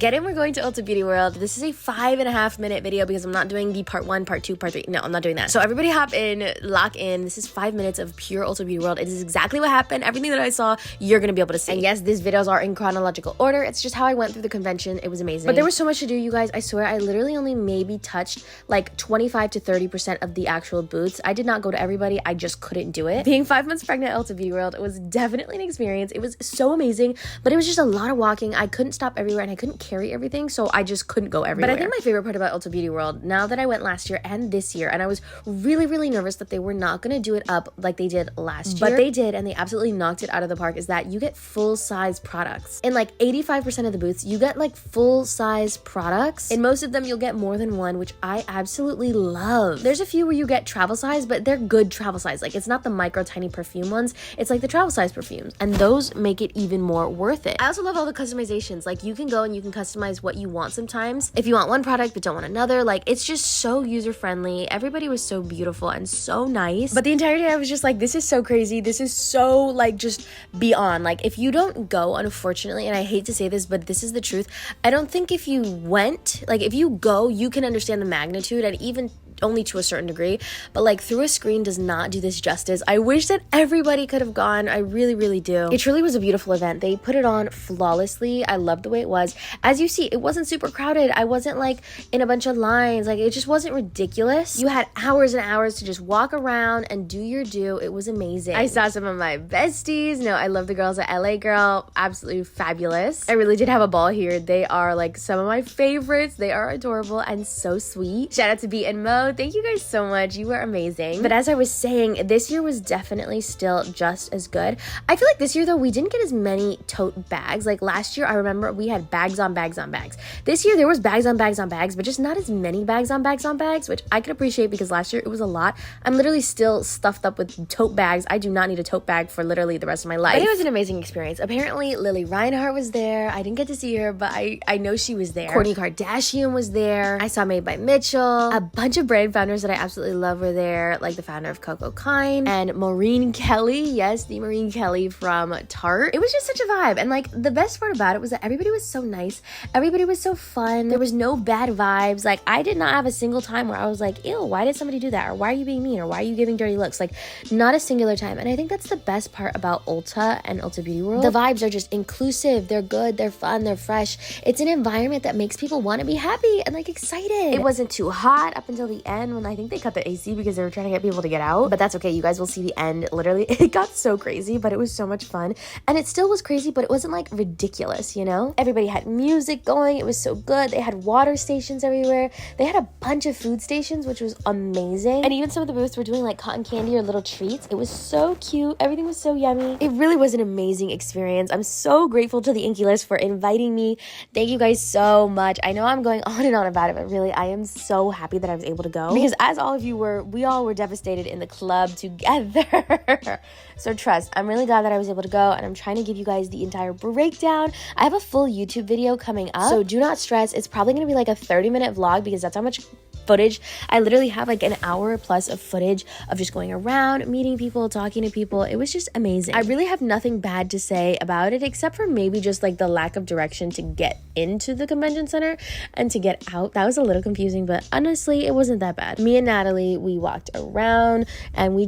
get in, we're going to Ulta Beauty World. This is a 5.5 minute video because I'm not doing the part 1, part 2, part 3. No, I'm not doing that. So everybody hop in, lock in. This is 5 minutes of pure Ulta Beauty World. It is exactly what happened. Everything that I saw, you're gonna be able to see. And yes, these videos are in chronological order. It's just how I went through the convention. It was amazing. But there was so much to do, you guys. I swear, I literally only maybe touched like 25 to 30% of the actual booths. I did not go to everybody. I just couldn't do it. Being 5 months pregnant at Ulta Beauty World, it was definitely an experience. It was so amazing, but it was just a lot of walking. I couldn't stop everywhere and I couldn't carry everything, so I just couldn't go everywhere. But I think my favorite part about Ulta Beauty World, now that I went last year and this year, and I was really nervous that they were not going to do it up like they did last year, but they did, and they absolutely knocked it out of the park, is that you get full-size products. In like 85% of the booths, you get like full-size products. In most of them, you'll get more than one, which I absolutely love. There's a few where you get travel size, but they're good travel size. Like, it's not the micro tiny perfume ones. It's like the travel size perfumes, and those make it even more worth it. I also love all the customizations. Like, you can go and you can customize what you want sometimes. If you want one product but don't want another, like, it's just so user-friendly. Everybody was so beautiful and so nice. But the entire day I was just like, this is so crazy. This is so, like, just beyond. Like, if you don't go, unfortunately, and I hate to say this, but this is the truth, I don't think if you went, like, if you go, you can understand the magnitude, and even only to a certain degree, but like through a screen does not do this justice. I wish that everybody could have gone. I really do. It truly was a beautiful event. They put it on flawlessly. I loved the way it was. As you see, it wasn't super crowded. I wasn't like in a bunch of lines. Like, it just wasn't ridiculous. You had hours and hours to just walk around and do your due. It was amazing. I saw some of my besties. No, I love the girls at LA Girl. Absolutely fabulous. I really did have a ball here. They are like some of my favorites. They are adorable and so sweet. Shout out to B and Mo. Thank you guys so much. You were amazing. But as I was saying, this year was definitely still just as good. I feel like this year, though, we didn't get as many tote bags. Like last year, I remember we had bags on bags on bags. This year, there was bags on bags on bags, but just not as many bags on bags on bags, which I could appreciate because last year it was a lot. I'm literally still stuffed up with tote bags. I do not need a tote bag for literally the rest of my life. But it was an amazing experience. Apparently, Lily Reinhart was there. I didn't get to see her, but I know she was there. Kourtney Kardashian was there. I saw Made by Mitchell. A bunch of brand founders that I absolutely love were there, like the founder of Coco Kind and Maureen Kelly. Yes, the Maureen Kelly from Tarte. It was just such a vibe, and like the best part about it was that everybody was so nice. Everybody was so fun. There was no bad vibes. Like, I did not have a single time where I was like, ew, why did somebody do that? Or why are you being mean? Or why are you giving dirty looks? Like, not a singular time. And I think that's the best part about Ulta and Ulta Beauty World. The vibes are just inclusive. They're good. They're fun. They're fresh. It's an environment that makes people want to be happy and like excited. It wasn't too hot up until the end when I think they cut the AC because they were trying to get people to get out, but that's okay. You guys will see the end. Literally, it got so crazy, but it was so much fun, and it still was crazy, but it wasn't like ridiculous, you know? Everybody had music going. It was so good. They had water stations everywhere. They had a bunch of food stations, which was amazing, and even some of the booths were doing like cotton candy or little treats. It was so cute. Everything was so yummy. It really was an amazing experience. I'm so grateful to the Inky List for inviting me. Thank you guys so much. I know I'm going on and on about it, but really, I am so happy that I was able to go, because as all of you were, we all were devastated in the club together. So trust, I'm really glad that I was able to go, and I'm trying to give you guys the entire breakdown. I have a full YouTube video coming up, so do not stress. It's probably going to be like a 30-minute vlog because that's how much footage. I literally have like an hour plus of footage of just going around, meeting people, talking to people. It was just amazing. I really have nothing bad to say about it, except for maybe just like the lack of direction to get into the convention center and to get out. That was a little confusing, but honestly, it wasn't that bad. Me and Natalie, we walked around and we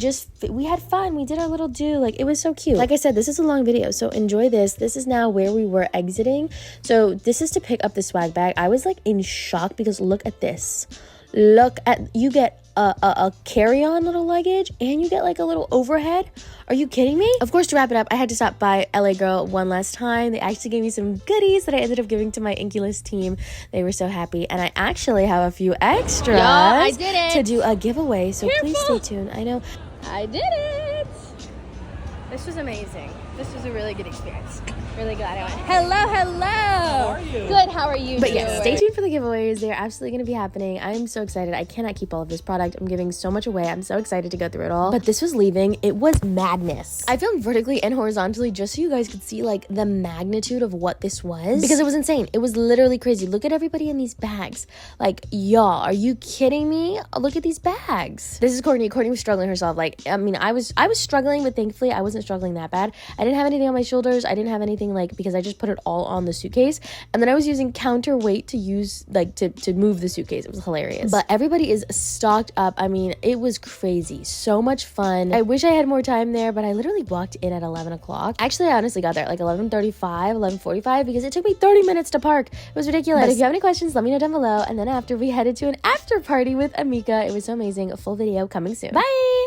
had fun. We did our little do. Like, it was so cute. Like I said, this is a long video, so enjoy this. This is now where we were exiting. So this is to pick up the swag bag. I was like in shock because look at this. Look at, you get a carry-on little luggage and you get like a little overhead. Are you kidding me? Of course, to wrap it up, I had to stop by LA Girl one last time. They actually gave me some goodies that I ended up giving to my Inky List team. They were so happy, and I actually have a few extras to do a giveaway, so please stay tuned. I know I did it. This was amazing. This was a really good experience. Really glad I went. Hello. How are you? Good, how are you But yes, stay tuned for the giveaways. They're absolutely going to be happening. I'm so excited. I cannot keep all of this product. I'm giving so much away. I'm so excited to go through it all. But this was leaving. It was madness. I filmed vertically and horizontally just so you guys could see like the magnitude of what this was, because it was insane. It was literally crazy. Look at everybody in these bags. Like, y'all, are you kidding me? Look at these bags. This is Kourtney. Kourtney was struggling herself. Like, I mean, I was struggling, but thankfully I wasn't struggling that bad. I didn't have anything on my shoulders. I didn't have anything like, because I just put it all on the suitcase. And then I was using counterweight to use, like, to move the suitcase. It was hilarious. But everybody is stocked up. I mean, it was crazy. So much fun. I wish I had more time there, but I literally walked in at 11 o'clock. Actually, I honestly got there at like 11:35, 11:45, because it took me 30 minutes to park. It was ridiculous. But if you have any questions, let me know down below. And then after, we headed to an after party with Amika. It was so amazing. A full video coming soon. Bye!